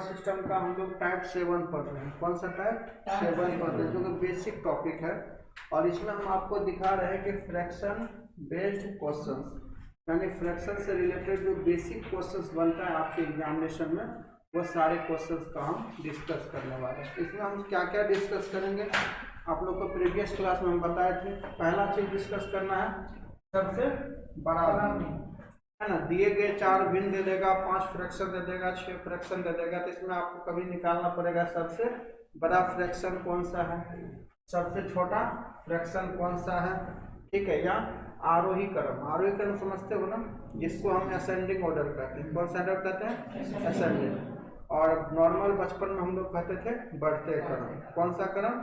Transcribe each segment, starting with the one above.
Number system का हम लोग टाइप 7 पढ़ रहे हैं। कौन सा टाइप 7 पढ़ रहे हैं, जो कि बेसिक टॉपिक है। और इसमें हम आपको दिखा रहे हैं कि फ्रैक्शन बेस्ड क्वेश्चंस, यानी फ्रैक्शन से रिलेटेड जो बेसिक क्वेश्चंस बनता है आपके एग्जामिनेशन में, वो सारे क्वेश्चंस का हम डिस्कस करने वाले हैं। इसमें हम क्या क्या डिस्कस करेंगे, आप लोग को प्रीवियस क्लास में हम बताए थे। पहला चीज डिस्कस करना है सबसे बड़ा है ना, दिए गए 4 भिन्न दे देगा, 5 फ्रैक्शन दे देगा, 6 फ्रैक्शन दे देगा, तो इसमें आपको कभी निकालना पड़ेगा सबसे बड़ा फ्रैक्शन कौन सा है, सबसे छोटा फ्रैक्शन कौन सा है, ठीक है। या आरोही क्रम समझते हो ना, जिसको हम असेंडिंग ऑर्डर कहते हैं। कौन सा ऑर्डर कहते हैं, असेंडिंग। और नॉर्मल बचपन में हम लोग कहते थे बढ़ते क्रम। कौन सा क्रम,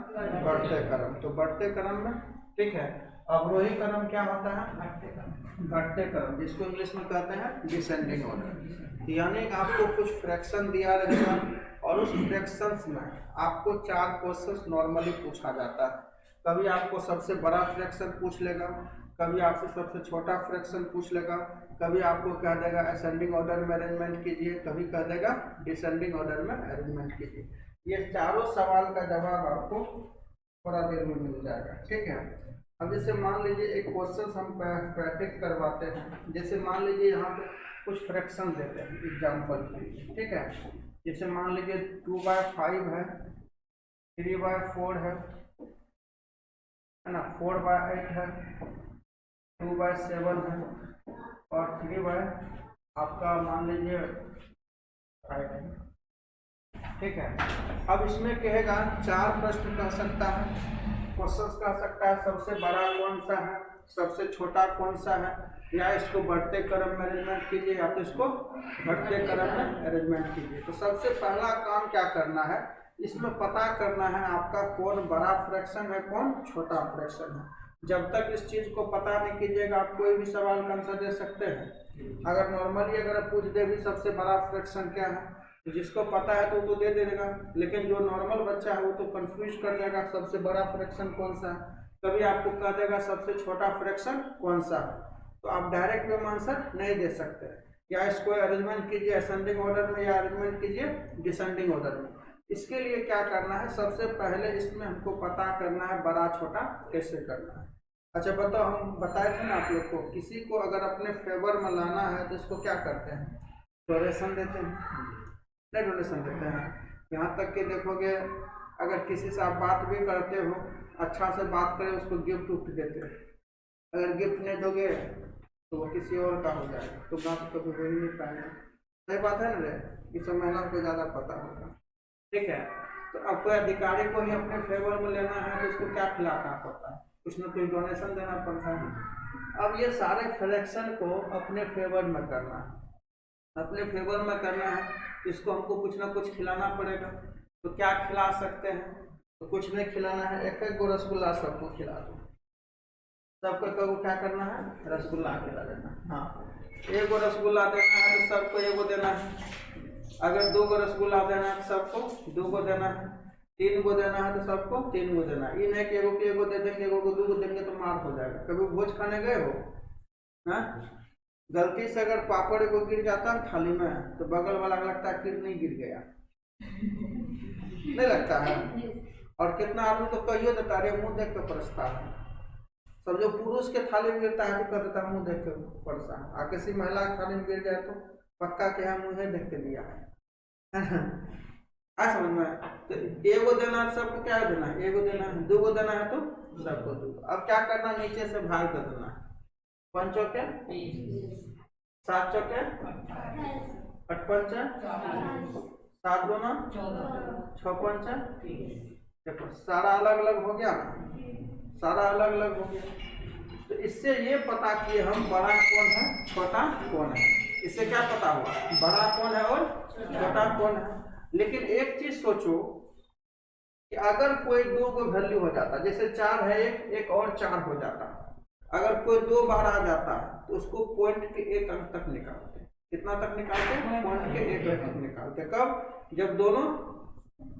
बढ़ते क्रम। तो बढ़ते क्रम में, ठीक है। अवरोही क्रम क्या होता है, घटते क्रम, जिसको इंग्लिश में कहते हैं डिसेंडिंग ऑर्डर। यानी आपको कुछ फ्रैक्शन दिया रहेगा और उस फ्रैक्शंस में आपको 4 क्वेश्चंस नॉर्मली पूछा जाता है। कभी आपको सबसे बड़ा फ्रैक्शन पूछ लेगा, कभी आपसे सबसे छोटा फ्रैक्शन पूछ लेगा, कभी आपको कह देगा असेंडिंग ऑर्डर में अरेंजमेंट कीजिए, कभी कह देगा डिसेंडिंग ऑर्डर में अरेंजमेंट कीजिए। ये चारों सवाल का जवाब आपको थोड़ा देर में मिल जाएगा, ठीक है। अब जैसे मान लीजिए एक क्वेश्चन हम प्रैक्टिस करवाते हैं। जैसे मान लीजिए यहाँ पे कुछ फ्रैक्शन देते हैं एग्जाम्पल के लिए, ठीक है। जैसे मान लीजिए 2/5 है, 3/4 है ना, 4/8 है, 2/7 है और 3 आपका मान लीजिए 5 है, ठीक है। अब इसमें कहेगा 4 प्रश्न कह सकता है, क्वेश्चंस कह सकता है सबसे बड़ा कौन सा है, सबसे छोटा कौन सा है, या इसको बढ़ते क्रम में अरेंजमेंट कीजिए या तो इसको घटते क्रम में अरेंजमेंट कीजिए। तो सबसे पहला काम क्या करना है, इसमें पता करना है आपका कौन बड़ा फ्रैक्शन है, कौन छोटा फ्रैक्शन है। जब तक इस चीज को पता नहीं कीजिएगा आप कोई भी सवाल का आंसर दे सकते हैं। अगर नॉर्मली अगर आप पूछ दे भी सबसे बड़ा फ्रैक्शन क्या है, तो जिसको पता है तो वो दे देगा, लेकिन जो नॉर्मल बच्चा है वो तो कंफ्यूज कर जाएगा सबसे बड़ा फ्रैक्शन कौन सा है। कभी आपको कह देगा सबसे छोटा फ्रैक्शन कौन सा है, तो आप डायरेक्ट वे आंसर नहीं दे सकते। या इसको अरेंजमेंट कीजिए असेंडिंग ऑर्डर में या अरेंजमेंट कीजिए डिसेंडिंग ऑर्डर में। इसके लिए क्या करना है, सबसे पहले इसमें हमको पता करना है बड़ा छोटा कैसे करना है। अच्छा बताओ, हम बताए थे ना आप लोग को, किसी को अगर अपने फेवर में लाना है तो इसको क्या करते हैं, डोनेशन देते हैं, नहीं डोनेशन देते हैं। यहाँ तक कि देखोगे अगर किसी से आप बात भी करते हो, अच्छा से बात करें, उसको गिफ्ट उफ्ट देते हैं। अगर गिफ्ट नहीं दोगे तो वो किसी और का हो जाएगा, तो बात कभी हो ही नहीं पाएगा। सही बात है ना रे, इस समय महिला को ज़्यादा पता होगा, ठीक है। तो अब कोई अधिकारी को ही अपने फेवर में लेना है तो उसको क्या खिलाना पड़ता है, कुछ न कुछ डोनेशन देना पड़ता है। अब ये सारे फ्रैक्शन को अपने फेवर में करना है, अपने फेवर में करना है, इसको हमको कुछ ना कुछ खिलाना पड़ेगा। तो क्या खिला सकते हैं, तो कुछ नहीं खिलाना है, एक गो रसगुल्ला सबको खिला दो। सबको कब क्या करना है, रसगुल्ला खिला देना। हाँ, 1 गो रसगुल्ला देना है तो सबको 1 गो देना है। अगर 2 गो रसगुल्ला देना है तो सबको 2 गो देना है। 3 गो देना है तो सबको 3 गो देना है। ये नहीं कि 1 गो दे देंगे, 1 गो 2 गो देंगे तो मार हो जाएगा। कभी भोज खाने गए हो, हाँ, गलती से अगर पापड़ को गिर जाता है थाली में तो बगल वाला लगता है कि नहीं गिर गया, नहीं लगता है। और कितना आदमी तो कहिए देता है मुंह देख के परसता है। सब जो पुरुष के थाली में गिरता है तो कह देता है मुंह देख के परसा है, और किसी महिला के थाली में गिर जाए तो पक्का के हम मुँह देख के दिया है आ समझ में। तो 1 गो देना है सबको, क्या देना है, 1 गो देना है। 2 गो देना है तो सबको 2 गो। अब क्या करना, नीचे से भाग कर देना है। 5 चौके 7 चौके 8 पंचा 7 दूना 6 पंचा। देखो सारा अलग अलग हो गया, सारा अलग अलग हो गया। तो इससे ये पता कि हम बड़ा कौन है छोटा कौन है, इससे क्या पता हुआ बड़ा कौन है और छोटा कौन है। लेकिन एक चीज सोचो कि अगर कोई 2 को वैल्यू हो जाता, जैसे 4 है एक और 4 हो जाता, अगर कोई 2 बार आ जाता तो उसको पॉइंट के 1 अंक तक निकालते। कितना तक निकालते, पॉइंट के 1 अंक तक निकालते। कब, जब दोनों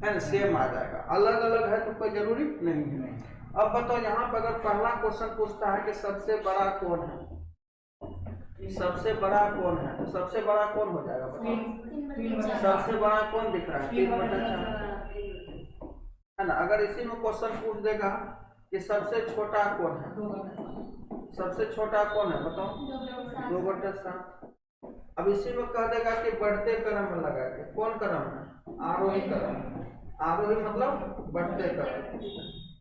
है ना सेम आ जाएगा। अलग अलग है तो कोई जरूरी नहीं है। अब बताओ यहाँ पर अगर पहला क्वेश्चन पूछता है कि सबसे बड़ा कौन है, सबसे बड़ा कौन है? तो सबसे बड़ा कौन हो जाएगा बताओ? सबसे बड़ा कौन दिख रहा है? 3/4 है ना। अगर इसी में क्वेश्चन पूछ देगा कि सबसे छोटा कौन है, सबसे छोटा कौन है बताओ? 2/7। अब इसी में कह देगा कि बढ़ते क्रम में लगा के, कौन क्रम है? आरोही क्रम। आरोही मतलब बढ़ते क्रम,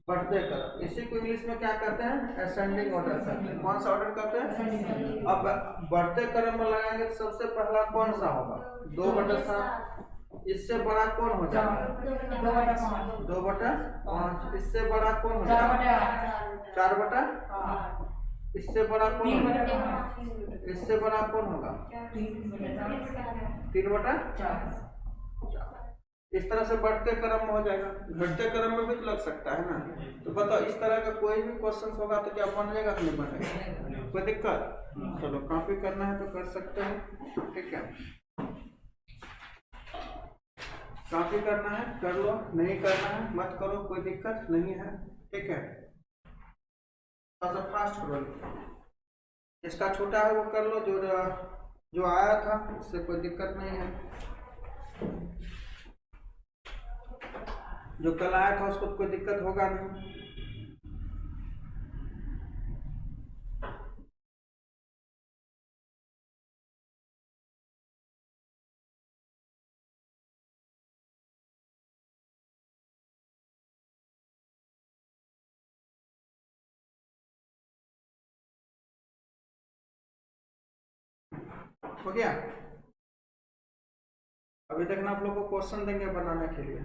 बढ़ते क्रम। इसी को इंग्लिश में क्या कहते हैं? असेंडिंग ऑर्डर कहते हैं। कौन सा ऑर्डर कहते हैं? अब बढ़ते क्रम में लगाएंगे तो सबसे पहला कौन सा होगा? 2/7। इससे बड़ा कौन हो जाएगा? 2/5। इससे बड़ा कौन हो जाएगा? 4/8। इससे बड़ा कौन होगा? इससे बड़ा कौन होगा? 3/4। इस तरह से बढ़ते क्रम में हो जाएगा। घटते क्रम में भी तो लग सकता है ना। तो बताओ इस तरह का कोई भी क्वेश्चन होगा तो क्या बनेगा कि नहीं बनेगा? कोई दिक्कत? चलो कॉपी करना है तो कर सकते हैं, ठीक है। कॉपी करना है कर लो, नहीं करना है मत करो, कोई दिक्कत नहीं है, ठीक है। थोड़ा सा फास्ट करो। इसका छोटा है वो कर लो, जो आया था उससे कोई दिक्कत नहीं है। जो कल आया था उसको तो कोई दिक्कत होगा नहीं। हो गया। अभी देखना आप लोग को क्वेश्चन देंगे बनाने के लिए।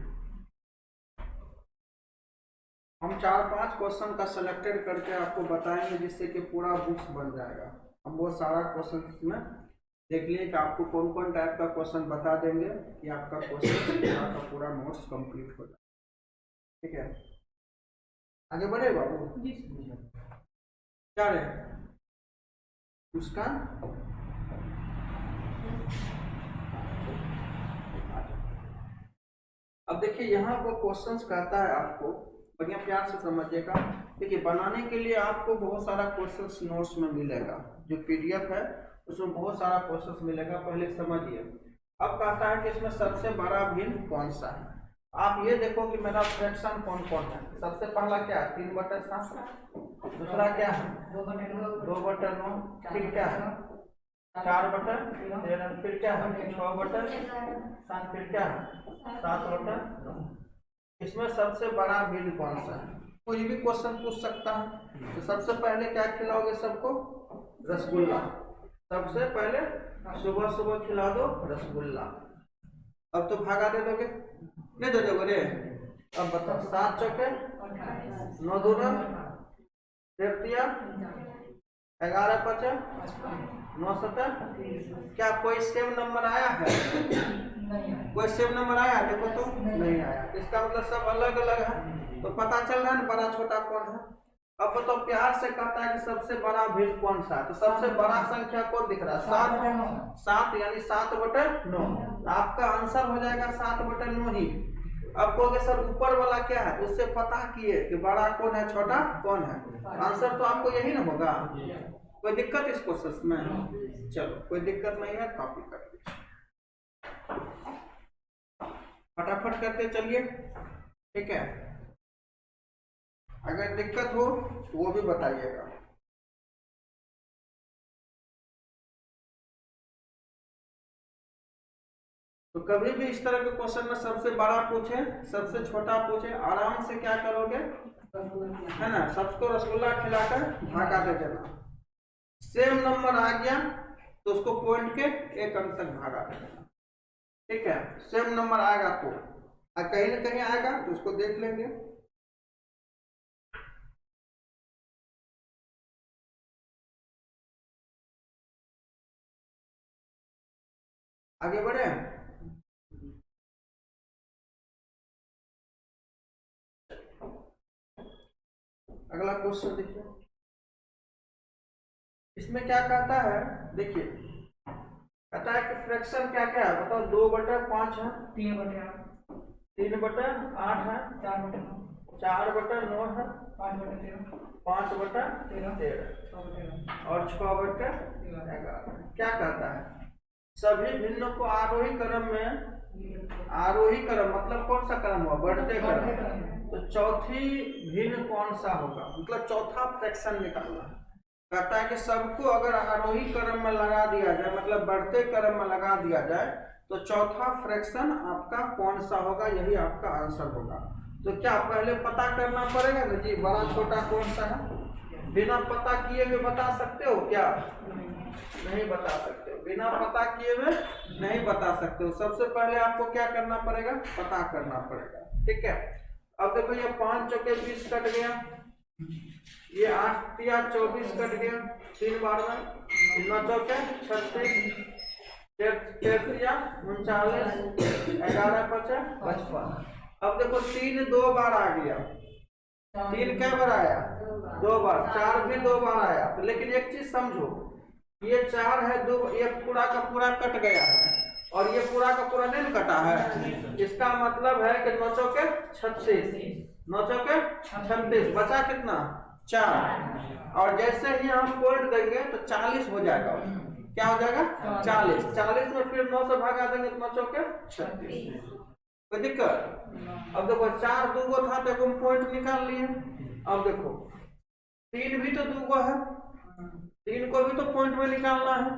हम 4-5 क्वेश्चन का सिलेक्टेड करके आपको बताएंगे जिससे कि पूरा बुक्स बन जाएगा। हम वो सारा क्वेश्चन में देख लिए कि आपको कौन कौन टाइप का क्वेश्चन बता देंगे कि आपका क्वेश्चन पूरा का पूरा नोट्स कंप्लीट हो जाए, ठीक है। आगे बढ़े बाबू? क्या रहे उसका? अब देखिए यहाँ पर क्वेश्चंस कहता है, आपको बढ़िया प्यार से समझिएगा। देखिए बनाने के लिए आपको बहुत सारा क्वेश्चंस नोट्स में मिलेगा, जो पीडीएफ है उसमें बहुत सारा क्वेश्चंस मिलेगा, पहले समझिए। अब कहता है कि इसमें सबसे बड़ा भिन्न कौन सा है। आप ये देखो कि मेरा फ्रैक्शन कौन कौन है। सबसे पहला क्या है? 3/7। दूसरा क्या है? 2/9। फिर क्या है? 4/13। फिर क्या है? 6/7। फिर क्या है? 7/9। इसमें सबसे बड़ा भिन्न कौन सा है? कोई भी क्वेश्चन पूछ सकता है। तो सबसे पहले क्या खिलाओगे सबको? रसगुल्ला। सबसे पहले सुबह सुबह खिला दो रसगुल्ला। अब तो भागा दे दोगे? नहीं दे दोगे रे? अब बताओ 7 चौके 9 दूना 13 11 5 9 7। क्या कोई सेम नंबर आया है? कोई सेम नंबर आया? देखो तो नहीं आया। इसका मतलब सब अलग अलग है। तो पता चल रहा है ना बड़ा छोटा कौन है। अब तो प्यार से कहता है कि सबसे बड़ा भिन्न कौन सा है। तो सबसे बड़ा संख्या कौन दिख रहा है? 7 यानी 7/9। आपका आंसर हो जाएगा 7/9 ही। अब कहोगे सर ऊपर वाला क्या है? उससे पता किए कि बड़ा कौन है छोटा कौन है। आंसर तो आपको यही ना होगा। कोई दिक्कत इस प्रोसेस में? चलो कोई दिक्कत नहीं है, कॉपी कर लीजिए, फटाफट करते चलिए, ठीक है। अगर दिक्कत हो तो वो भी बताइएगा। तो कभी भी इस तरह के क्वेश्चन में सबसे बड़ा पूछे सबसे छोटा पूछे, आराम से क्या करोगे है ना, सबको रसगुल्ला खिलाकर भागा दे देना। सेम नंबर आ गया तो उसको पॉइंट के 1 अंक तक भागा दे देना, ठीक है। सेम नंबर आएगा तो कहीं ना कहीं आएगा तो उसको देख लेंगे। आगे बढ़े। अगला क्वेश्चन देखिए। इसमें क्या कहता है? देखिए कहता है कि फ्रैक्शन क्या क्या है बताओ। 2/5 है, 3/8 है, 4/9 4/9 है, 5/13 और 6/11। क्या कहता है? सभी भिन्नों को आरोही क्रम में, आरोही क्रम मतलब कौन सा क्रम हुआ? बढ़ते क्रम। तो चौथी भिन्न कौन सा होगा? मतलब चौथा फ्रैक्शन निकालना है। कहता है कि सबको अगर आरोही क्रम में लगा दिया जाए, मतलब बढ़ते क्रम में लगा दिया जाए, तो चौथा फ्रैक्शन आपका कौन सा होगा? यही आपका आंसर होगा। तो क्या पहले पता करना पड़ेगा ना जी, बड़ा छोटा कौन सा है? बिना पता किए हुए बता सकते हो क्या? नहीं बता सकते हो। बिना पता किए हुए नहीं बता सकते हो। सबसे पहले आपको क्या करना पड़ेगा? पता करना पड़ेगा। ठीक है। अब देखो ये 5 चौके 20 कट गया, ये 8 या 24 कट गया 3 बार में, 9 चौके 36, 33 या 39, 11 5 55। अब देखो 3 2 बार आ गया, 3 कै बार आया? 2 बार। 4 भी 2 बार आया। तो लेकिन एक चीज समझो, ये 4 है, 2 ये पूरा का पूरा कट गया है और ये पूरा का पूरा नहीं कटा है। इसका मतलब है कि 9 चौके 36, 9 चौके 36, बचा कितना? 4। और जैसे ही हम पॉइंट देंगे तो 40 हो जाएगा। क्या हो जाएगा? 40। 40 में फिर 9 से भागा देंगे तो 9 चौके 36। कोई दिक्कत? अब देखो 4 दूगो था तो हम पॉइंट निकाल लिए। अब देखो 3 भी तो दूगो है, 3 को भी तो पॉइंट में निकालना है।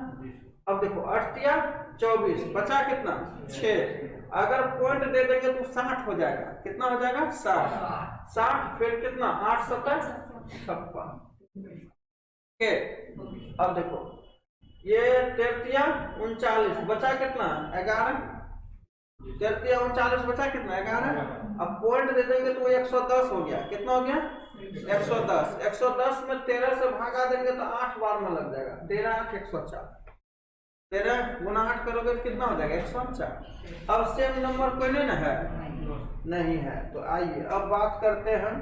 अब देखो 8 या 24, बचा कितना? 6। अगर पॉइंट दे देंगे तो 60 हो जाएगा। कितना हो जाएगा? 60। 60 फिर कितना? 8 7 56। अब देखो ये 33 39, बचा कितना? 11। 33 39 बचा कितना? 11। अब पॉइंट दे देंगे तो 110 हो गया। कितना हो गया? 110। 110 में 13 से भागा देंगे तो 8 बार में लग जाएगा। 13 8 104। 13 गुना 8 करोगे तो कितना हो जाएगा? 104। अब सेम नंबर कोई नहीं ना है? नहीं है। तो आइए अब बात करते हैं।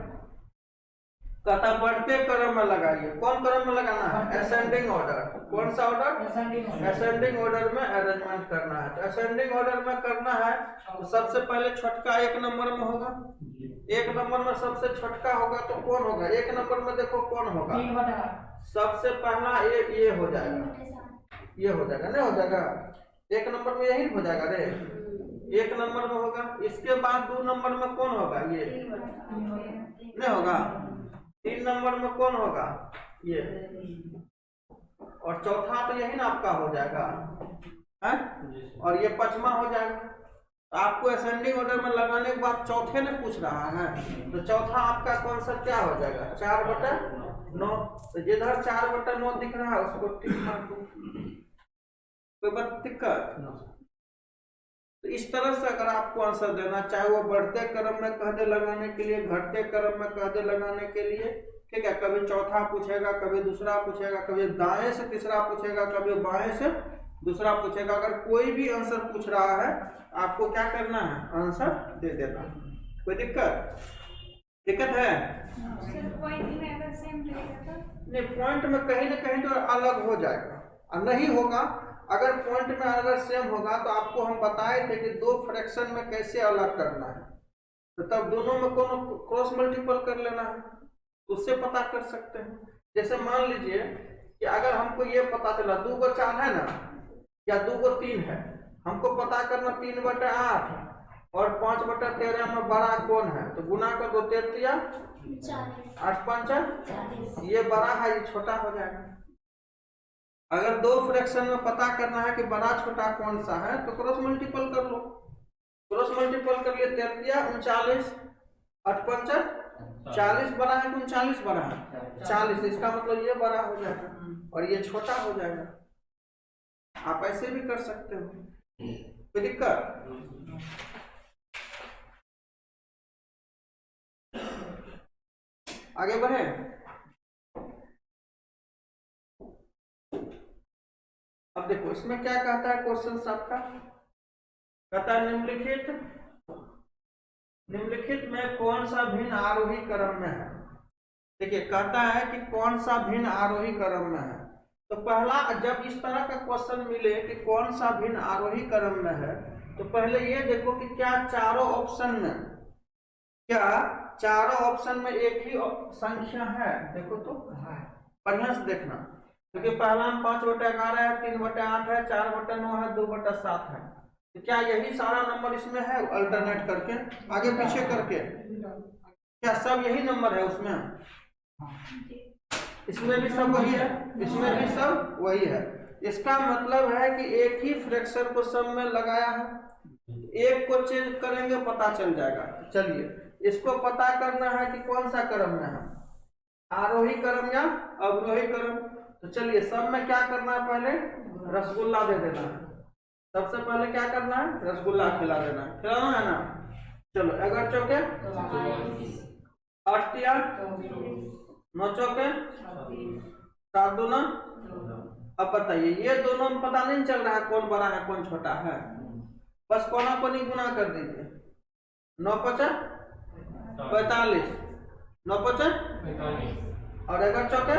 कहता बढ़ते क्रम में लगाइए। कौन क्रम में लगाना है? Ascending order. कौन सा ऑर्डर? असेंडिंग ऑर्डर में अरेंजमेंट करना है। तो असेंडिंग ऑर्डर में करना है तो सबसे पहले छोटका 1 नंबर में होगा। 1 नंबर में सबसे छोटका होगा तो कौन होगा? 1 नंबर में देखो कौन होगा? सबसे पहला ये हो जाएगा, ये हो जाएगा। नहीं हो जाएगा? 1 नंबर में यही हो जाएगा रे। 1 नंबर में होगा। इसके बाद 2 नंबर में कौन होगा? ये नहीं होगा। 3 नंबर में कौन होगा? ये। और चौथा तो यही ना आपका हो जाएगा है? और ये 5वां हो जाएगा। तो आपको असेंडिंग ऑर्डर में लगाने के बाद चौथे ने पूछ रहा है, तो चौथा आपका कौन सा क्या हो जाएगा? 4/9। तो जिधर 4/9 दिख रहा है उसको टिक मार दो। कोई बात दिक्कत? तो इस तरह से अगर आपको आंसर देना, चाहे वो बढ़ते क्रम में कह दे लगाने के लिए, घटते क्रम में कह दे लगाने के लिए, ठीक है। कभी चौथा पूछेगा, कभी दूसरा पूछेगा, कभी दाएं से तीसरा पूछेगा, कभी बाएं से दूसरा पूछेगा। अगर कोई भी आंसर पूछ रहा है आपको क्या करना है? आंसर दे देना। कोई दिक्कत? दिक्कत है? नहीं, पॉइंट में कहीं ना कहीं तो अलग हो जाएगा और नहीं होगा। अगर पॉइंट में अगर सेम होगा तो आपको हम बताए थे कि 2 फ्रैक्शन में कैसे अलग करना है। तो तब दोनों में कौन क्रॉस मल्टीपल कर लेना है, उससे पता कर सकते हैं। जैसे मान लीजिए कि अगर हमको ये पता चला 2 को 4 है ना, या 2 को 3 है, हमको पता करना 3/8 और 5/13 में बड़ा कौन है, तो गुना कर दो। 33 8 5 ये बड़ा है, ये छोटा हो जाएगा। अगर 2 फ्रैक्शन में पता करना है कि बड़ा छोटा कौन सा है तो क्रॉस मल्टीपल कर लो। क्रॉस मल्टीपल कर लिए 33 39 8 5 40 बड़ा है कि 39 बड़ा है? 40। इसका मतलब ये बड़ा हो जाएगा और ये छोटा हो जाएगा। आप ऐसे भी कर सकते हो। कोई दिक्कत? आगे बढ़े। अब देखो इसमें क्या कहता है क्वेश्चन आपका? कहता है निम्नलिखित में कौन सा भिन्न आरोही क्रम में है? देखिए कहता है कि कौन सा भिन्न आरोही क्रम में है। तो पहला, जब इस तरह का क्वेश्चन मिले कि कौन सा भिन्न आरोही क्रम में है, तो पहले ये देखो कि क्या चारों ऑप्शन में क्या चारों ऑप्शन में एक ही संख्या है? देखो तो बढ़िया से देखना, क्योंकि पहला में 5/11 है, 3/8 है, 4/9 है, 2/7 है। तो क्या यही सारा नंबर इसमें है अल्टरनेट करके आगे पीछे करके? क्या सब यही नंबर है उसमें? इसमें भी सब वही है, इसमें भी सब वही है। इसका मतलब है कि एक ही फ्रैक्शन को सब में लगाया है, एक को चेंज करेंगे पता चल जाएगा। चलिए इसको पता करना है कि कौन सा क्रम में है, आरोही क्रम या अवरोही क्रम। तो चलिए सब में क्या करना है, पहले रसगुल्ला दे देना है। सबसे पहले क्या करना है, रसगुल्ला खिला देना है, खिलाना है ना। चलो 11 चौके 8 तिया 9 चौके 7 दूना। अब बताइए ये दोनों में पता नहीं चल रहा है कौन बड़ा है कौन छोटा है, बस कोना कोनी गुना कर दीजिए। 9 5 45, 9 5 और 11 चौके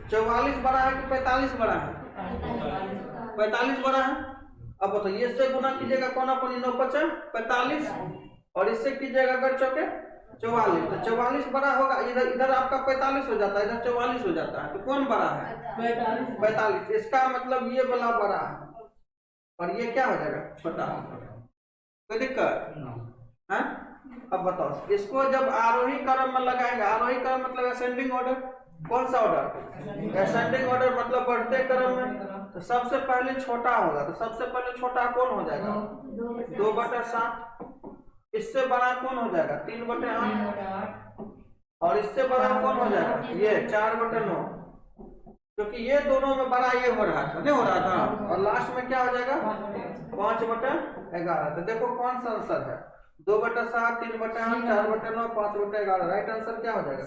44 बड़ा है कि 45 बड़ा है? 45 बड़ा है। अब बताइए इससे गुना कीजिएगा, कोना कोनी 9 5 45 और इससे कीजिएगा अगर चौके 44, तो 44 बड़ा होगा। इधर इधर आपका 45 हो जाता है, इधर 44 हो जाता है, तो कौन बड़ा है? 45। इसका मतलब ये वाला बड़ा है और ये क्या हो जाएगा, छोटा। कोई दिक्कत है? अब बताओ इसको जब आरोही क्रम में लगाएंगे, आरोही क्रम मतलब असेंडिंग ऑर्डर, कौन सा ऑर्डर? असेंडिंग ऑर्डर मतलब बढ़ते क्रम में। तो सबसे पहले छोटा होगा, तो सबसे पहले छोटा कौन हो जाएगा? 2/7। इससे बड़ा कौन हो जाएगा? 3/8 और इससे बड़ा कौन हो जाएगा? ये 4/9, क्योंकि ये दोनों में बड़ा ये हो रहा था, नहीं हो रहा था। और लास्ट में क्या हो जाएगा? 5/11। तो देखो कौन सा आंसर है, 2/7, 3/8, 4/9, 5/11। राइट आंसर क्या हो जाएगा?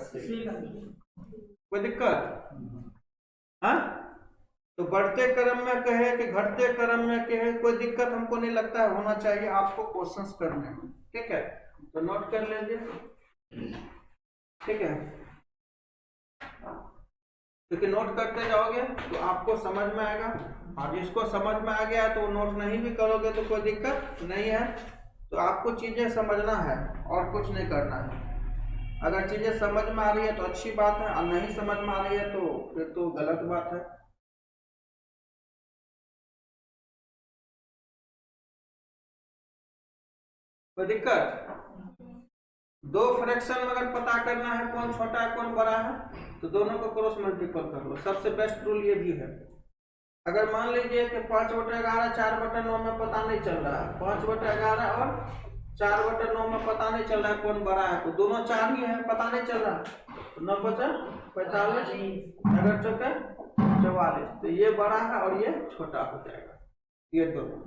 कोई दिक्कत? हाँ, तो बढ़ते क्रम में कहे कि घटते क्रम में कहे, कोई दिक्कत हमको नहीं लगता है होना चाहिए आपको क्वेश्चंस करने में। ठीक है, तो नोट कर लीजिए। ठीक है, क्योंकि नोट करते जाओगे तो आपको समझ में आएगा, और जिसको समझ में आ गया तो नोट नहीं भी करोगे तो कोई दिक्कत नहीं है। तो आपको चीजें समझना है और कुछ नहीं करना है। अगर चीजें समझ में आ रही है तो अच्छी बात है, और नहीं समझ में आ रही है तो फिर तो गलत बात है। कोई दिक्कत? दो फ्रैक्शन में अगर पता करना है कौन छोटा है कौन बड़ा है, तो दोनों को क्रॉस मल्टीपल कर लो। सबसे बेस्ट रूल ये भी है। अगर मान लीजिए कि 5/11 4/9 में पता नहीं चल रहा है, 5/11 और 4/9 में पता नहीं चल रहा है कौन बड़ा है, तो दोनों 4 ही है, पता नहीं चल रहा। तो 9 5 45, अगर चौके 44, तो ये बड़ा है और ये छोटा हो जाएगा, ये दोनों।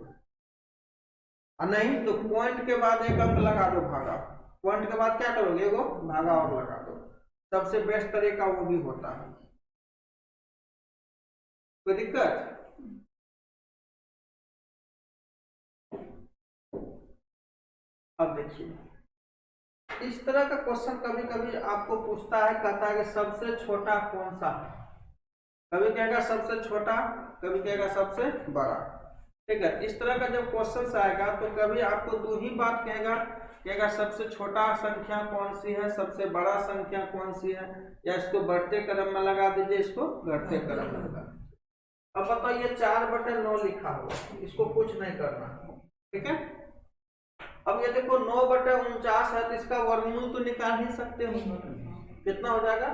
और नहीं तो पॉइंट के बाद एक अंक लगा दो भागा, पॉइंट के बाद क्या करोगे, वो भागा और लगा दो। सबसे बेस्ट तरीका वो भी होता है। कोई दिक्कत? अब देखिए इस तरह का क्वेश्चन कभी कभी आपको पूछता है, कहता है कि सबसे छोटा कौन सा है। कभी कहेगा सबसे छोटा, कभी कहेगा सबसे बड़ा। ठीक है, इस तरह का जब क्वेश्चन आएगा तो कभी आपको दो ही बात कहेगा सबसे छोटा संख्या कौन सी है, सबसे बड़ा संख्या कौन सी है, या इसको बढ़ते क्रम में लगा दीजिए, इसको घटते क्रम में लगा दीजिए। अब बताइए 4/9 लिखा हुआ, इसको कुछ नहीं करना। ठीक है, अब ये देखो 9/49 है, तो इसका वर्गमूल तो निकाल ही सकते हो। कितना हो जाएगा?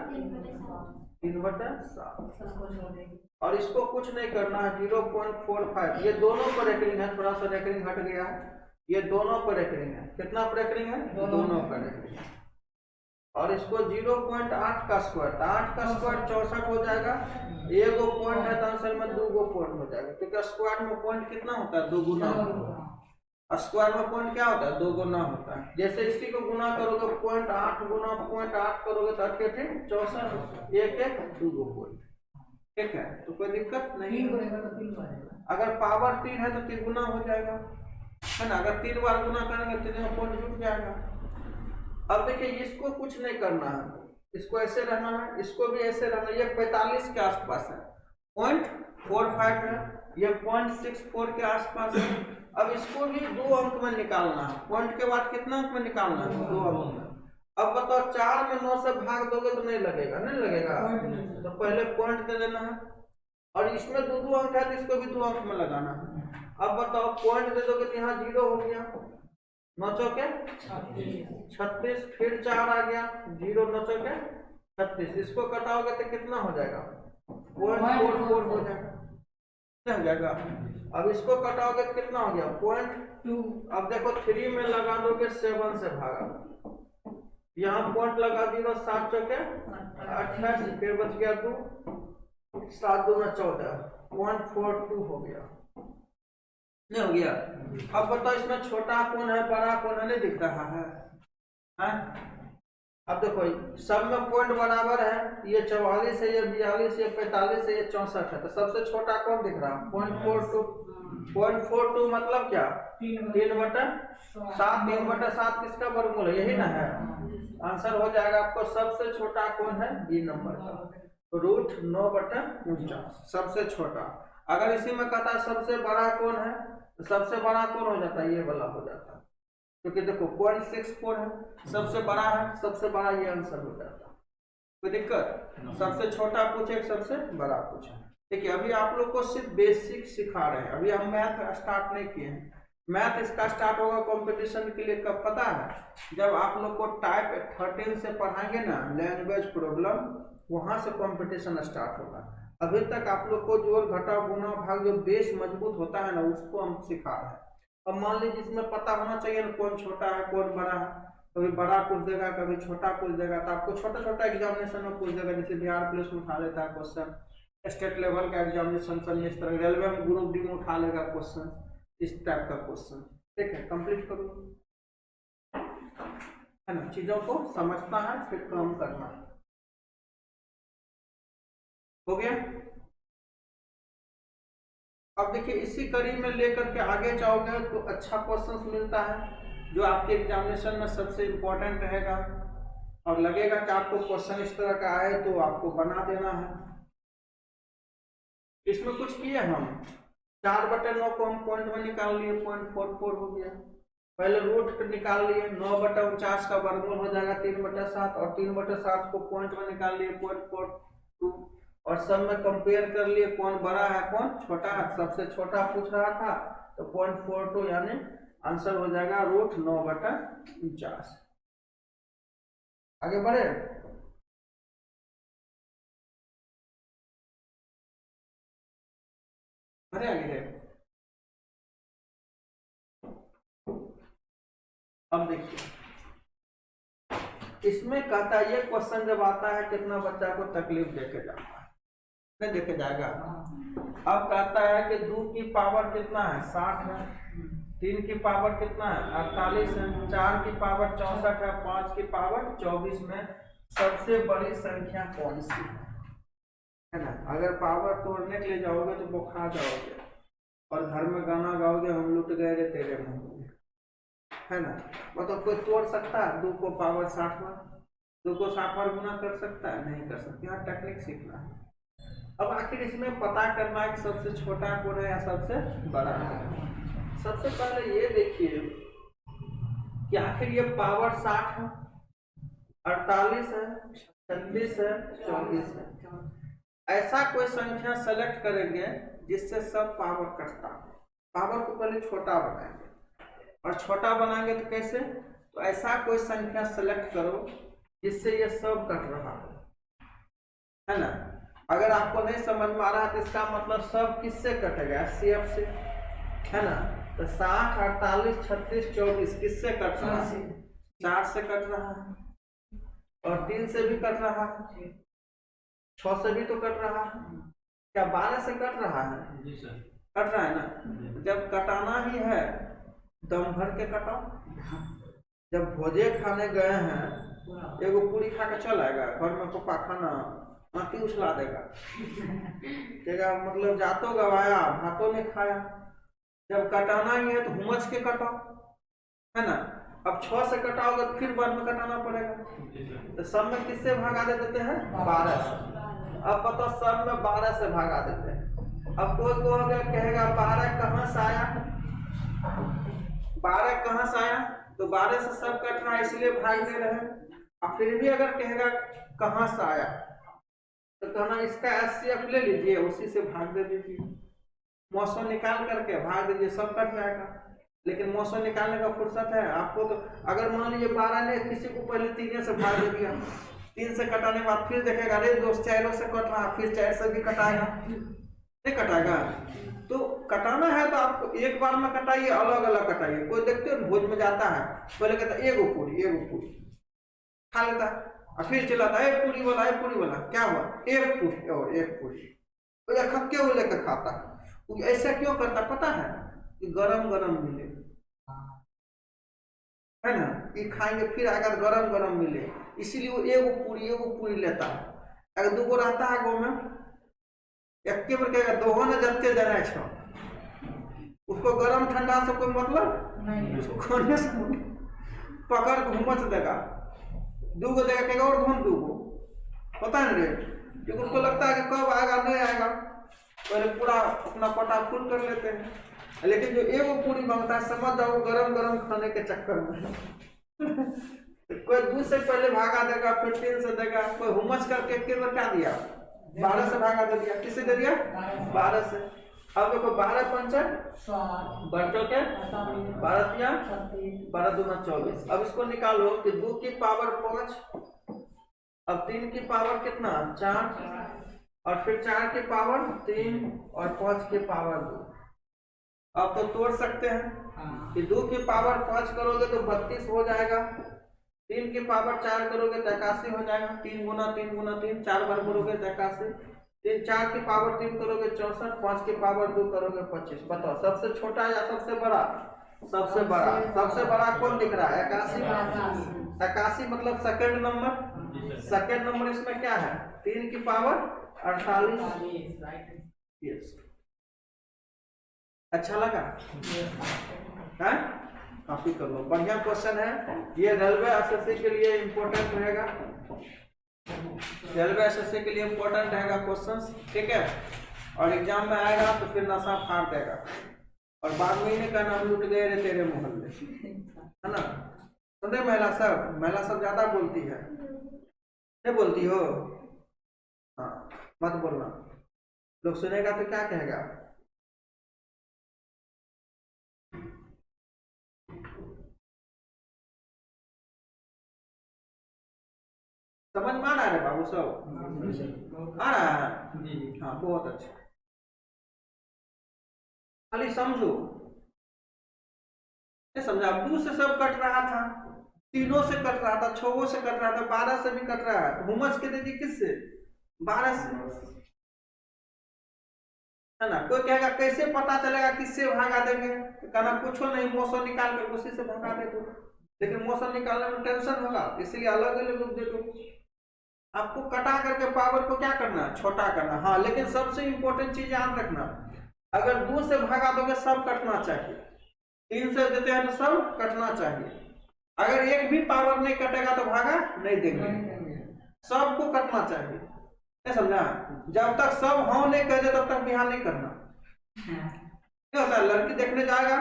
3/7। और इसको कुछ नहीं करना है, 0.45। ये दोनों पर रेकरिंग है, थोड़ा सा रेकरिंग हट गया है, ये दोनों पर रेकरिंग है। कितना पर रेकरिंग है? दोनों पर रेकरिंग है। और इसको 0.8 का स्क्वायर, 8 का स्क्वायर 64 हो जाएगा। एक गो पॉइंट है तो आंसर में 2 गो पॉइंट हो जाएगा, क्योंकि स्क्वायर में पॉइंट कितना होता है? 2 गुना। स्क्वायर में पॉइंट क्या होता है? 2 गुना होता है। जैसे इसी को गुना करोगे 0.8 गुना 0.8 करोगे तो 8 के 64, 1 2 गो पॉइंट। ठीक है, तो कोई दिक्कत नहीं। अगर पावर 3 है तो 3 गुना हो जाएगा, है ना। अगर 3 बार गुना करेंगे तो 3 पॉइंट जुट जाएगा। अब देखिए इसको कुछ नहीं करना है, इसको ऐसे रहना है, इसको भी ऐसे रहना है। ये 45 के आसपास है, 0.45 है, ये 0.64 के आसपास है। अब इसको भी 2 अंक में निकालना है। पॉइंट के बाद कितना अंक में निकालना है? 2 अंक में। अब बताओ 4 में 9 से भाग दोगे तो नहीं लगेगा, नहीं लगेगा, तो पहले पॉइंट दे देना है। और इसमें 2 अंक है तो इसको भी 2 अंक में लगाना है। अब बताओ पॉइंट दे दोगे तो यहाँ 0 हो गया, 9 चौके 36, फिर 4 आ गया, 0 9 चौके 36, इसको कटाओगे तो कितना हो जाएगा? 0.44 हो जाएगा, हो जाएगा। अब इसको कटाओगे तो कितना हो गया? 0.2। अब देखो 3 में लगा दोगे 7 से भागा, यहाँ पॉइंट लगा 0, 7 चौके 28, फिर बच गया 2, 7 2 14, 0.42 हो गया, नहीं हो गया? अब बताओ इसमें छोटा कौन है बड़ा कौन है? नहीं दिख रहा है, अब देखो सब में पॉइंट बराबर है, ये 44 है, ये 42, ये 45 है, ये 64 है, तो सबसे छोटा कौन दिख रहा है? 0.42। 0.42 मतलब क्या? 3/7। 3/7 किसका वर्गमूल है? यही ना है। आंसर हो जाएगा आपको सबसे छोटा कौन है? बी नंबर का, √9/49 सबसे छोटा। अगर इसी में कहता है सबसे बड़ा कौन है, तो सबसे बड़ा कौन हो जाता है? ये वाला हो जाता है, क्योंकि देखो 0.64 है, सबसे बड़ा है, सबसे बड़ा ये आंसर हो जाता है। कोई दिक्कत? सबसे छोटा पूछे सबसे बड़ा पूछे। देखिए अभी आप लोग को सिर्फ बेसिक सिखा रहे हैं, अभी हम मैथ स्टार्ट नहीं किए हैं। मैथ इसका स्टार्ट होगा कंपटीशन के लिए कब पता है? जब आप लोग को टाइप 13 से पढ़ाएंगे ना, लैंग्वेज प्रॉब्लम, वहां से कंपटीशन स्टार्ट होगा। अभी तक आप लोग को जोड़ घटाव गुणा भाग जो बेस मजबूत होता है ना, उसको हम सिखा रहे हैं। अब मान लीजिए इसमें पता होना चाहिए ना कौन छोटा है कौन बड़ा है, कभी बड़ा पूछ देगा कभी छोटा पूछ देगा, तो आपको छोटा छोटा एग्जामिनेशन में पूछ देगा। जैसे बिहार पुलिस में उठा लेता है क्वेश्चन, स्टेट लेवल का एग्जामिनेशन इस तरह, रेलवे में ग्रुप डी में उठा लेगा क्वेश्चन, इस टाइप का क्वेश्चन। ठीक है, कंप्लीट करो, है ना? चीजों को समझता है फिर काम करना है। हो गया? अब देखिए इसी कड़ी में लेकर के आगे जाओगे तो अच्छा क्वेश्चन मिलता है जो आपके एग्जामिनेशन में सबसे इम्पोर्टेंट रहेगा, और लगेगा कि आपको क्वेश्चन इस तरह का आए तो आपको बना देना है। इसमें कुछ किए हम 4/9 को हम पॉइंट में निकाल लिए, 0.44 हो गया। पहले रूट निकाल लिए, 9/49 का वर्गमूल हो जाएगा 3/7, और 3/7 को पॉइंट में निकाल लिए 0.42, और सब में कंपेयर कर लिए कौन बड़ा है कौन छोटा है। सबसे छोटा पूछ रहा था तो 0.42 यानी आंसर हो जाएगा √9/49। आगे बढ़े? बढ़े आगे? अब देखिए इसमें कहता है ये क्वेश्चन जब आता है कितना बच्चा को तकलीफ देके जाता है, नहीं देके जाएगा। अब कहता है कि 2 की पावर कितना है? 60 है, 3 की पावर कितना है? 48 है, 4 की पावर 64 है, 5 की पावर 24 में सबसे बड़ी संख्या कौन सी है ना? अगर पावर तोड़ने के लिए जाओगे तो बुखा जाओगे, और घर में गाना गाओगे हम लुट गए रे तेरे मुंह, है ना? मतलब कोई तोड़ सकता है 2 को पावर 60 में? 2 को 60 बार गुना कर सकता है? नहीं कर सकता। यहाँ टेक्निक सीखना है। अब आखिर इसमें पता करना है कि सबसे छोटा कौन है या सबसे बड़ा है। सबसे पहले ये देखिए कि आखिर ये पावर 60 है, 48 है, 36 है, 24 है। ऐसा कोई संख्या सेलेक्ट करेंगे जिससे सब पावर कटता है। पावर को पहले छोटा बनाएंगे, और छोटा बनाएंगे तो कैसे? तो ऐसा कोई संख्या सेलेक्ट करो जिससे ये सब कट रहा है ना? अगर आपको नहीं समझ में आ रहा है तो इसका मतलब सब किससे कटेगा? HCF से, है ना? तो 60, 48, 36, 24 किससे कट रहा है? 4 से कट रहा है, और 3 से भी कट रहा है, 6 से भी तो कट रहा है, क्या 12 से कट रहा है? जी सर, कट रहा है ना? जब कटाना ही है दम भर के कटाओ। जब भोजे खाने गए हैं, एगो पूरी खा के चल आएगा, घर में पप्पा खाना आंटी उछला देगा, कहेगा मतलब जातो गवाया भातों ने खाया। जब कटाना ही है तो हुमच के कटाओ, है ना? अब 6 से कटाओगे तो फिर बाद में कटाना पड़ेगा, तो सब में किससे भगा देते हैं? 12 से। अब बताओ सब में 12 से भगा देते हैं, अब कोई को अगर कहेगा 12 कहाँ से आया, 12 कहाँ से आया, तो 12 से सब कट रहा है इसलिए भाग दे रहे हैं। अब फिर भी अगर कहेगा कहाँ से आया, तो कहना इसका HCF ले लीजिए, उसी से भाग दे दीजिए, मौसम निकाल करके भाग दीजिए, सब कट जाएगा। लेकिन मौसम निकालने का फुर्सत है आपको? तो अगर मान लीजिए 12 ने किसी को पहले 3 से भाग दे दिया, 3 से कटाने के बाद फिर देखेगा अरे दोस्त 4 से कट रहा, फिर 4 से भी कटाएगा, नहीं कटाएगा? तो कटाना है तो आपको एक बार में कटाइए, अलग अलग कटाइए। कोई देखते हो भोज में जाता है, पहले कहता है एगो पूरी खा लेता है, और फिर चलाता है पूरी वाला, क्या हुआ, एक पूरी और एक पूरी, तो यह खक्के को लेकर खाता है। ऐसा क्यों करता पता है? कि गरम गरम मिले, है ना, ये खाएंगे फिर अगर गरम गरम मिले, इसीलिए वो एगो पूरी लेता है। अगर 2 रहता है गाँव में, एक बार कहेगा 2 ने जते देना छो, उसको गरम ठंडा से कोई मतलब नहीं, उसको खाने से पकड़ घूमच देगा, 2 देगा, कहेगा और घूम 2, पता है रे, क्योंकि उसको लगता है कि कब आएगा नहीं आएगा, पहले पूरा अपना पटा फुल कर लेते हैं। लेकिन जो एगो पूरी मांगता है, समझ जाओ गरम गरम खाने के चक्कर में कोई 2 से पहले भागा देगा, फिर 3 से देगा, कोई हुमस करके एक बार क्या दिया, 12 से भागा दे दिया, किसे दे दिया, 12 से। अब देखो 12 पंचे बच्चों के 12 दूना 24। अब इसको निकालो कि 2 की पावर 5, अब 3 की पावर कितना 4, और फिर 4 की पावर 3 और 5 की पावर 2। अब तो तोड़ सकते हैं कि 2 की पावर 5 करोगे तो 32 हो जाएगा, 3 की पावर 4 करोगे तो 81 हो जाएगा, 3 गुना 3, 4 बार करोगे तो 81, 4 की पावर 3 करोगे 64, 5 की पावर 2 करोगे 25। बताओ सबसे छोटा या सबसे बड़ा? सबसे बड़ा। सबसे बड़ा कौन दिख रहा है? 81। 81 मतलब सेकंड नंबर। सेकंड नंबर इसमें क्या है? 3 की पावर 48। यस, अच्छा लगा? है कॉपी कर लो, बढ़िया क्वेश्चन है ये, रेलवे एसएससी के लिए इम्पोर्टेंट रहेगा, रेलवे एसएससी के लिए इम्पोर्टेंट रहेगा क्वेश्चंस, ठीक है। और एग्जाम में आएगा तो फिर नशा फाड़ देगा, और बाद में ही नहीं कहना हम लुट गए रे तेरे मोहल्ले, है ना। सुन महिला सब ज्यादा बोलती है, नहीं बोलती हो? हाँ, मत बोलना, लोग सुनेगा तो क्या कहेगा? समझ में आ रहा है बाबू सब? आ रहा है? हाँ, बहुत अच्छा। खाली समझो, समझा? 2 से सब कट रहा था, 3 से कट रहा था, 6 से कट रहा था, 12 से भी कट रहा है, तो हुमस के दे दी किससे? 12 से, है ना। कोई कहेगा कैसे पता चलेगा किससे भागा देंगे? तो कहना कुछ नहीं, मौसम निकाल कर उसी से भागा दे दो। लेकिन मौसम निकालने में टेंशन होगा, इसलिए अलग अलग रूप दे दो। आपको कटा करके पावर को क्या करना? छोटा करना। हाँ, लेकिन सबसे इंपॉर्टेंट चीज याद रखना, अगर 2 से भागा दोगे सब कटना चाहिए, 3 से देते हैं तो सब कटना चाहिए। अगर एक भी पावर नहीं कटेगा तो भागा नहीं देंगे, सबको कटना चाहिए, नहीं समझा? जब तक सब हाँ नहीं कह दे तब तक बिहार नहीं करना। क्या होता है, लड़की देखने जाएगा,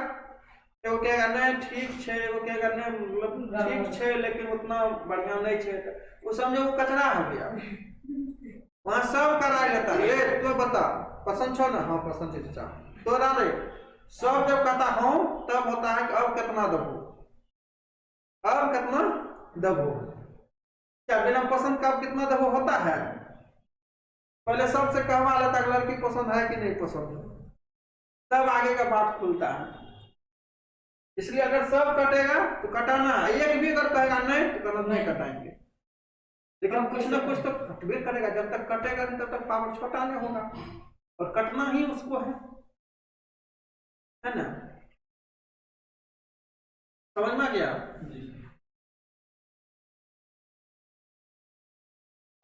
वो कहेगा नहीं ठीक है, वो कहेगा नहीं मतलब ठीक है लेकिन उतना बढ़िया नहीं है, वो समझो वो कचरा हो गया। वहां सब कराई लेता है, ये तो बता पसंद छो ना? हाँ पसंद है चाचा, तो रे सब जब कहता हूँ तब होता है कि अब कितना दबो, अब कितना दबो। क्या बिना पसंद का अब कितना दबो होता है? पहले सबसे कहवा लेता है लड़की पसंद है कि नहीं पसंद, तब आगे का बात खुलता है। इसलिए अगर सब कटेगा तो कटाना, एक भी अगर कहेगा नहीं तो कहना नहीं कटाएंगे, लेकिन कुछ ना कुछ तो कटबे करेगा। जब तक कटेगा नहीं तब तक पावर छोटा नहीं होगा, और कटना ही उसको है ना। समझ में आ गया?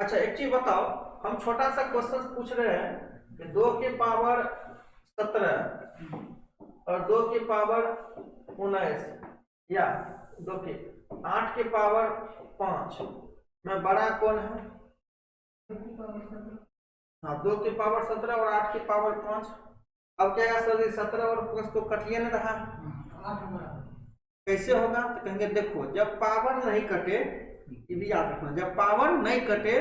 अच्छा एक चीज बताओ, हम छोटा सा क्वेश्चन पूछ रहे हैं कि 2 की पावर 17 और 2 की पावर 19 या 2 की 8 की पावर 5 में बड़ा कौन है? हाँ 2 की पावर 17 और 8 की पावर 5। अब क्या सर 17 और 5 तो कटिए न रहा, कैसे होगा? तो कहेंगे देखो जब पावर नहीं कटे, ये भी याद रखना, जब पावर नहीं कटे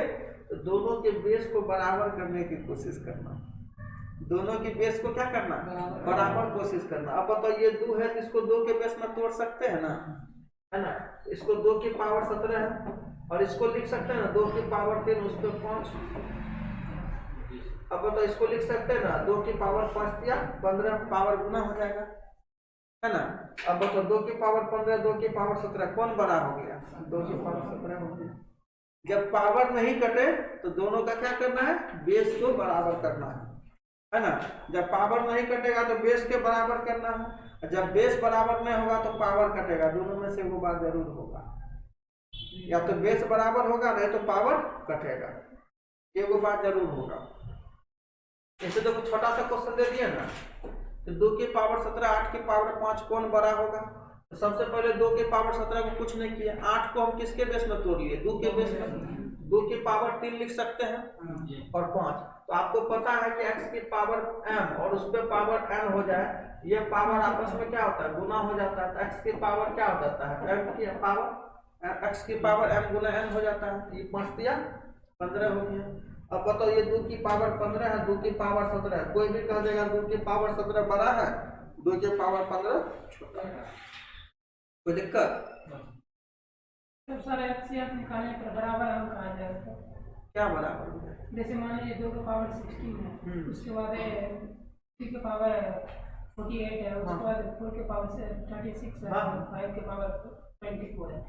तो दोनों के बेस को बराबर करने की कोशिश करना, दोनों की बेस को क्या करना, बराबर कोशिश करना। अब बताओ ये 2 है तो इसको 2 के बेस में तोड़ सकते हैं ना, है ना? इसको 2 की पावर 17 है और इसको लिख सकते हैं ना 2 की पावर 3 उस पर 5। अब बताओ इसको लिख सकते हैं ना 2 की पावर 5 या 15 पावर गुना हो जाएगा, है ना? अब बताओ 2 की पावर 15 2 की पावर 17 कौन बड़ा हो गया? 2 की पावर 17 हो गया। जब पावर नहीं कटे तो दोनों का क्या करना है, बेस को बराबर करना है ना? जब पावर नहीं कटेगा तो बेस के बराबर करना है, जब बेस बराबर नहीं होगा तो पावर कटेगा, दोनों में से वो बात जरूर होगा, या तो बेस बराबर होगा नहीं तो पावर कटेगा, ये वो बात जरूर होगा। ऐसे तो छोटा सा क्वेश्चन दे दिए ना, तो 2 की पावर 17 8 की पावर 5 कौन बड़ा होगा? तो सबसे पहले 2 की पावर 17 को कुछ नहीं किया, 8 को हम किसके बेस में तोड़ लिए? 2 के बेस में। 2 की पावर 3 लिख सकते हैं और 5, तो आपको पता है कि x की पावर m और उस पर पावर n हो जाए, ये पावर आपस में क्या होता है, गुना हो जाता है, तो x की पावर क्या हो जाता है, m की पावर x की पावर m गुना n हो जाता है, ये 5 दिया 15 हो गया। अब बताओ ये 2 की पावर 15 है 2 की पावर 17 है, कोई भी कह देगा 2 की पावर 17 बड़ा है 2 की पावर 15 छोटा है, कोई दिक्कत? तो सर एचसीएफ निकालने पर बराबर अंक आ जाएगा, क्या बराबर हो जाएगा? जैसे मान लीजिए 2 की पावर 16 है, उसके बाद 3 की पावर 48 है, उसके बाद 4 की पावर 36 है, 5 की पावर 24 है।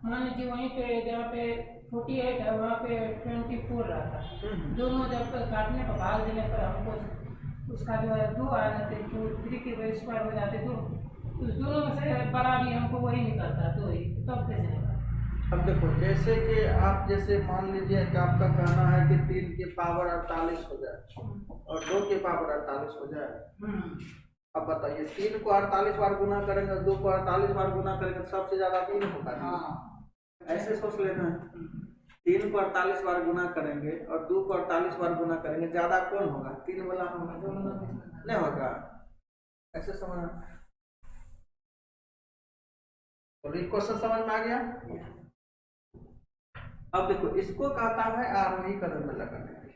मान लीजिए वहीं पे जहाँ पे 48 है वहाँ पे 24 रहता है, दोनों जब काटने पर भाग देने पर हमको उसका जो है 2 आ जाते, तो 3 के स्क्वायर हो जाते, तो उस दोनों में से बड़ा भी हमको वही निकलता है, तो ही तब कैसे निकलता? अब देखो जैसे कि आप जैसे मान लीजिए कि आपका कहना है कि 3 की पावर 48 हो जाए और 2 की पावर 48 हो जाए, अब बताइए 3 को 48 बार गुना करेंगे, 2 को 48 बार गुना करेंगे, सबसे ज्यादा 3 होगा। ऐसे सोच लेना है, 3 को 48 बार गुना करेंगे और 2 को 48 बार गुना करेंगे, ज्यादा कौन होगा? 3 वाला होगा, नहीं होगा? ऐसे समझना। क्वेश्चन समझ में आ गया? अब देखो इसको कहता है आरोही कदम में लगाने के लिए।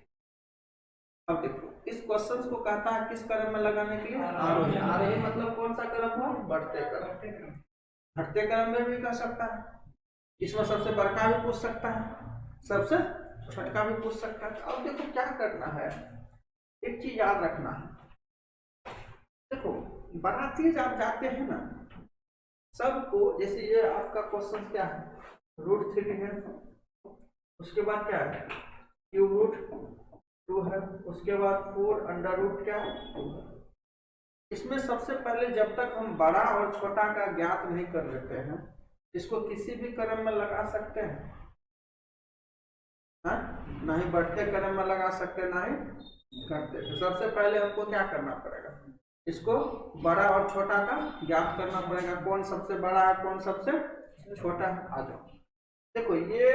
अब देखो इस क्वेश्चन को कहता है किस कदम में लगाने के लिए? आरोही। आरोही मतलब कौन सा कदम हुआ? बढ़ते कदम। घटते कदम में भी कह सकता है, इसमें सबसे बड़का भी पूछ सकता है, सबसे छोटा भी पूछ सकता है। अब देखो क्या करना है, एक चीज याद रखना है, देखो बड़ा तेज आप जाते हैं ना सबको, जैसे ये आपका क्वेश्चन क्या है, √3 है, उसके बाद क्या है √2 है, उसके बाद 4 अंडर रूट क्या है 2 है। इसमें सबसे पहले जब तक हम बड़ा और छोटा का ज्ञात नहीं कर लेते हैं, इसको किसी भी क्रम में लगा सकते हैं, हाँ? ना ही बढ़ते क्रम में लगा सकते ना ही घटते। तो सबसे पहले हमको क्या करना पड़ेगा, इसको बड़ा और छोटा का ज्ञात करना पड़ेगा, कौन सबसे बड़ा है कौन सबसे छोटा है। आ जाओ देखो ये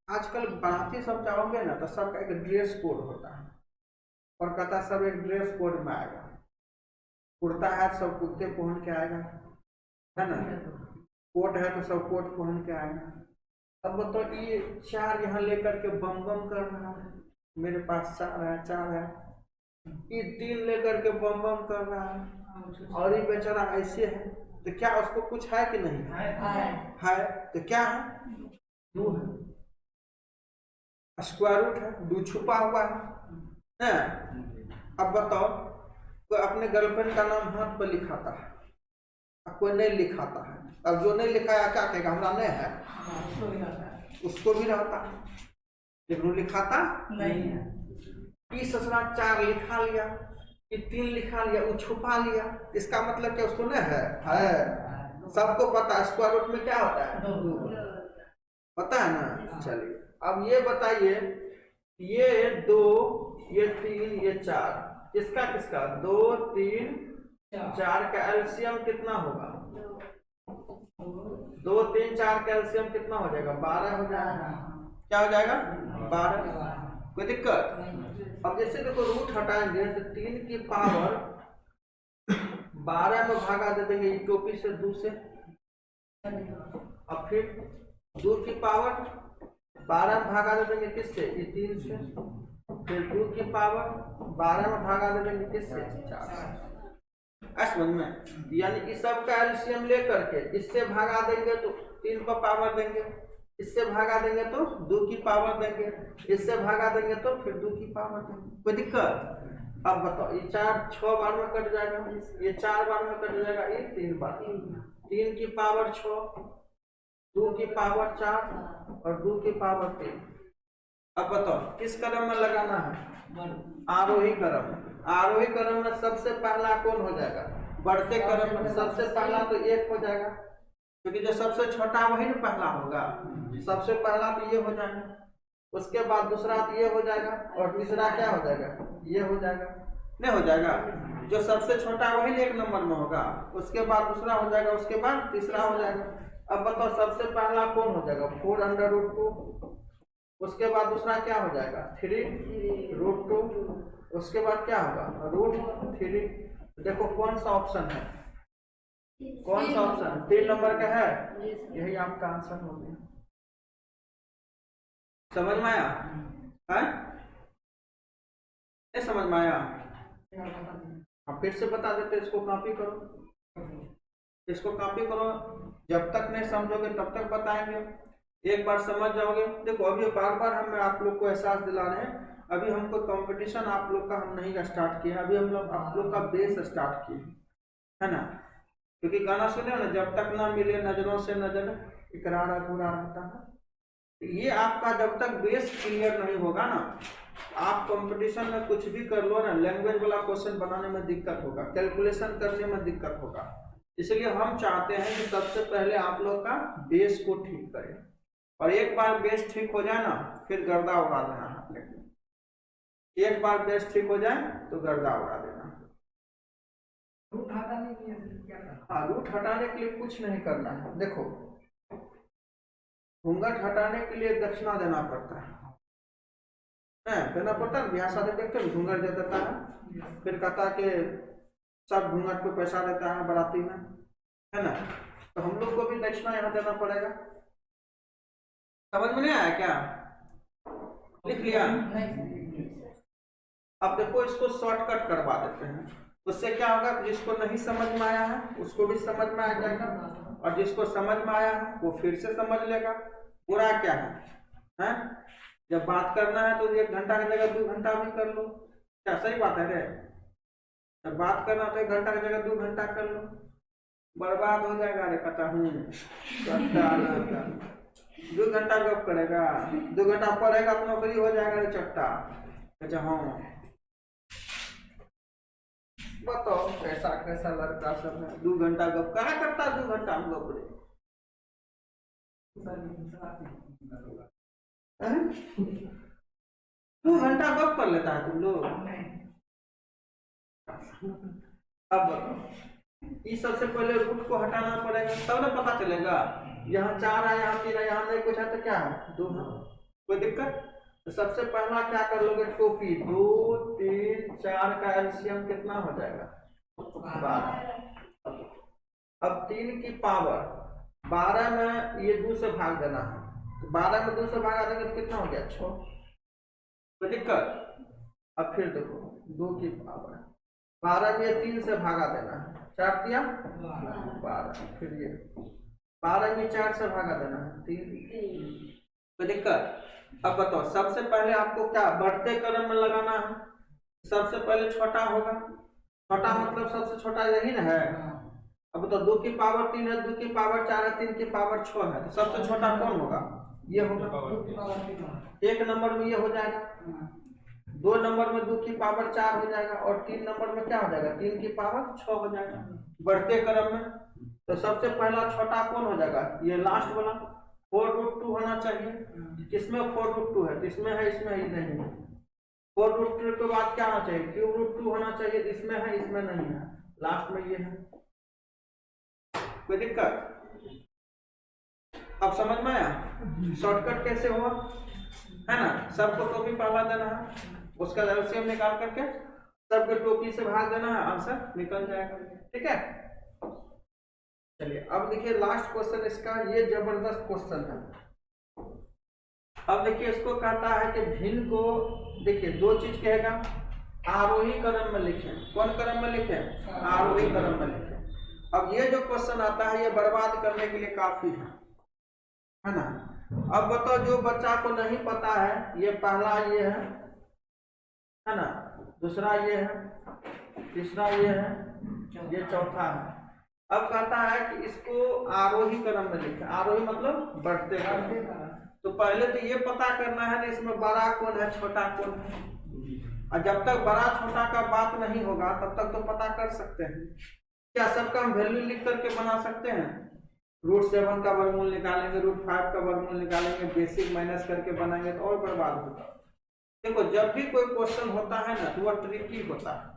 आजकल बाराती सब जाओगे ना तो सबका एक ड्रेस कोड होता है, और कहता सब एक ड्रेस कोड में आएगा, कुर्ता है तो सब कुर्ते पहन के आएगा, है ना? कोट है तो सब कोट पहन के आएगा। अब बताओ ये 4 यहाँ लेकर के बम बम कर रहा है, मेरे पास 4 है, ये 3 लेकर के बम बम कर रहा है, और ये बेचारा ऐसे है, तो क्या उसको कुछ है कि नहीं है? तो क्या है 2 है, स्क्वायर रूट है, 2 छुपा हुआ है। अब बताओ कोई अपने गर्लफ्रेंड का नाम हाथ पर लिखाता है, अब कोई नहीं लिखाता है, अब जो नहीं लिखाया क्या कहेगा, हमरा नहीं है, उसको भी रहता है लेकिन वो लिखाता नहीं है। ये ससुरा 4 लिखा लिया, ये 3 लिखा लिया, वो छुपा लिया, इसका मतलब क्या उसको नहीं है? सबको पता है स्क्वायर रूट में क्या होता है 2, पता है ना? चलिए अब ये बताइए, ये 2 ये 3 ये 4, इसका किसका 2 3 4 का एलसीएम कितना होगा? 2 3 4 का एलसीएम कितना हो जाएगा? 12 हो जाएगा। क्या हो जाएगा? 12। कोई दिक्कत? अब जैसे देखो रूट हटाएंगे तो 3 की पावर 12 में भागा दे देंगे टोपी से 2 से, अब फिर 2 की पावर 12 में भागा दे देंगे किससे, ये 3 से, फिर 2 की पावर 12 में भागा दे देंगे किससे, 4 से। समझ में? यानी इस सब का एलसीएम लेकर के इससे भागा देंगे तो 3 पर पावर देंगे, इससे भागा देंगे तो 2 की पावर देंगे, इससे भागा देंगे तो फिर 2 की पावर देंगे। कोई दिक्कत? अब बताओ, ये 6 बार में कट जाएगा, ये 4 बार में कट जाएगा, ये 3 बार, 3 की पावर 6, 2 की पावर 4 और 2 की पावर 3। अब बताओ किस क्रम में लगाना है? आरोही क्रम। आरोही क्रम में सबसे पहला कौन हो जाएगा? बढ़ते क्रम में सबसे पहला तो 1 हो जाएगा, क्योंकि जो सबसे छोटा वही ना पहला होगा। सबसे पहला तो ये हो जाएगा, उसके बाद दूसरा तो ये हो जाएगा, और तीसरा क्या हो जाएगा? ये हो जाएगा, नहीं हो जाएगा? जो सबसे छोटा वही 1 नंबर में होगा, उसके बाद दूसरा हो जाएगा, उसके बाद तीसरा हो जाएगा। अब बताओ सबसे पहला कौन हो जाएगा? 4√2, उसके बाद दूसरा क्या हो जाएगा? 3√2, उसके बाद क्या होगा? √3। देखो कौन सा ऑप्शन है, कौन सा ऑप्शन 3 नंबर का है? यही आपका आंसर हो गया। समझ में आया? है? नहीं समझ में आया? अब फिर से बता देते, इसको कॉपी करो, इसको कॉपी करो, जब तक नहीं समझोगे तब तक बताएंगे, एक बार समझ जाओगे। देखो अभी बार बार हम आप लोग को एहसास दिला रहे हैं, अभी हमको कंपटीशन आप लोग का हम नहीं स्टार्ट किया, अभी हम लोग आप लोग का बेस स्टार्ट किए, है ना? क्योंकि गाना सुने ना, जब तक ना मिले नजरों से नजर इकरार अधूरा रहता है। ये आपका जब तक बेस क्लियर नहीं होगा ना, आप कंपटीशन में कुछ भी कर लो ना, लैंग्वेज वाला क्वेश्चन बनाने में दिक्कत होगा, कैलकुलेशन करने में दिक्कत होगा। इसलिए हम चाहते हैं कि सबसे पहले आप लोग का बेस को ठीक करें, और एक बार बेस ठीक हो जाए ना फिर गर्दा उड़ा देना है। एक बार बेस ठीक हो जाए तो गर्दा उड़ा देना। रूट हटाने के लिए क्या करना? हाँ, रूट हटाने के लिए कुछ नहीं करना है। देखो घूंघट हटाने के लिए दक्षिणा देना पड़ता है, देना पड़ता है। ब्याह शादी देखते हैं घूंघट दे देता है, फिर कहता है कि सब घूंघट को पैसा देता है बाराती में, है ना? तो हम लोग को भी दक्षिणा यहाँ देना पड़ेगा। समझ में नहीं आया क्या? लिख लिया? अब देखो इसको शॉर्टकट करवा देते हैं, उससे क्या होगा? जिसको नहीं समझ में आया है उसको भी समझ में आ जाएगा, और जिसको समझ में आया है वो फिर से समझ लेगा। पूरा क्या है? जब बात करना है तो 1 घंटा की जगह 2 घंटा भी कर लो, क्या सही बात है रे? जब बात करना तो 1 घंटा की जगह 2 घंटा कर लो, बर्बाद हो जाएगा। अरे कहता हूँ 2 घंटा गप करेगा, 2 घंटा पढ़ेगा तो नौकरी हो जाएगा रे चट्टा। अच्छा हाँ बताओ कैसा कैसा लड़का सब है, 2 घंटा गप करा करता, 2 घंटा हम गप रे 2 घंटा गप कर लेता है तुम लोग। अब इस सबसे पहले रूट को हटाना पड़ेगा, तब ना पता चलेगा। यहाँ 4 है, यहाँ 3 है, यहाँ नहीं कुछ है तो क्या है? 2 है, कोई दिक्कत? तो सबसे पहला क्या कर लोगे? टोपी 2 3 4 का एलसीएम कितना हो जाएगा? 12। अब 3 की पावर 12 में ये 2 से भाग देना है, तो 12 में 2 से भागा देंगे तो कितना हो गया? 6। कोई दिक्कत? अब फिर देखो 2 की पावर 12 में 3 से भागा देना है, 4 दिया 12, फिर ये 12 में 4 से भागा देना है 3। कोई दिक्कत? अब बताओ सबसे पहले आपको क्या बढ़ते क्रम में लगाना है? सबसे पहले छोटा होगा, छोटा मतलब सबसे छोटा यही ना है। अब बताओ 2 की पावर 3 है, 2 की पावर 4 है, 3 की पावर 6 है, तो सबसे छोटा कौन होगा? ये होगा। 1 नंबर में ये हो जाएगा, 2 नंबर में 2 की पावर 4 हो जाएगा, और 3 नंबर में क्या हो जाएगा? 3 की पावर 6 हो जाएगा बढ़ते क्रम में। तो सबसे पहला छोटा कौन हो जाएगा? ये लास्ट वाला 4√2 होना चाहिए। किसमें 4√2 है? इसमें है, इसमें ही नहीं है। 4√2 के बाद क्या होना चाहिए? √2 होना चाहिए, इसमें है, इसमें नहीं है, लास्ट में ये है। कोई दिक्कत? अब समझ में आया शॉर्टकट कैसे हुआ? है ना, सबको टोपी पहला देना है, उसका एलसीएम निकाल करके सबके टोपी से भाग देना है, आंसर निकल जाएगा। ठीक है, चलिए अब देखिए लास्ट क्वेश्चन इसका, ये जबरदस्त क्वेश्चन है। अब देखिए इसको कहता है कि भिन्न को, देखिए दो चीज कहेगा, आरोही क्रम में लिखें। कौन क्रम में लिखें? आरोही क्रम में लिखें। अब ये जो क्वेश्चन आता है ये बर्बाद करने के लिए काफी है ना। अब बताओ, जो बच्चा को नहीं पता है, ये पहला ये है ना, दूसरा ये है, तीसरा ये है, ये चौथा है। अब कहता है कि इसको आरोही क्रम में लिखें। आरोही मतलब बढ़ते क्रम। तो पहले तो ये पता करना है ना इसमें बड़ा कौन है छोटा कौन है, और जब तक बड़ा छोटा का बात नहीं होगा तब तक तो पता कर सकते हैं। क्या सबका हम वैल्यू लिख करके बना सकते हैं? √7 का वर्गमूल निकालेंगे, √5 का वर्गमूल निकालेंगे, बेसिक माइनस करके बनाएंगे तो और बर्बाद होगा। देखो जब भी कोई क्वेश्चन होता है ना तो वह ट्रिकी होता है।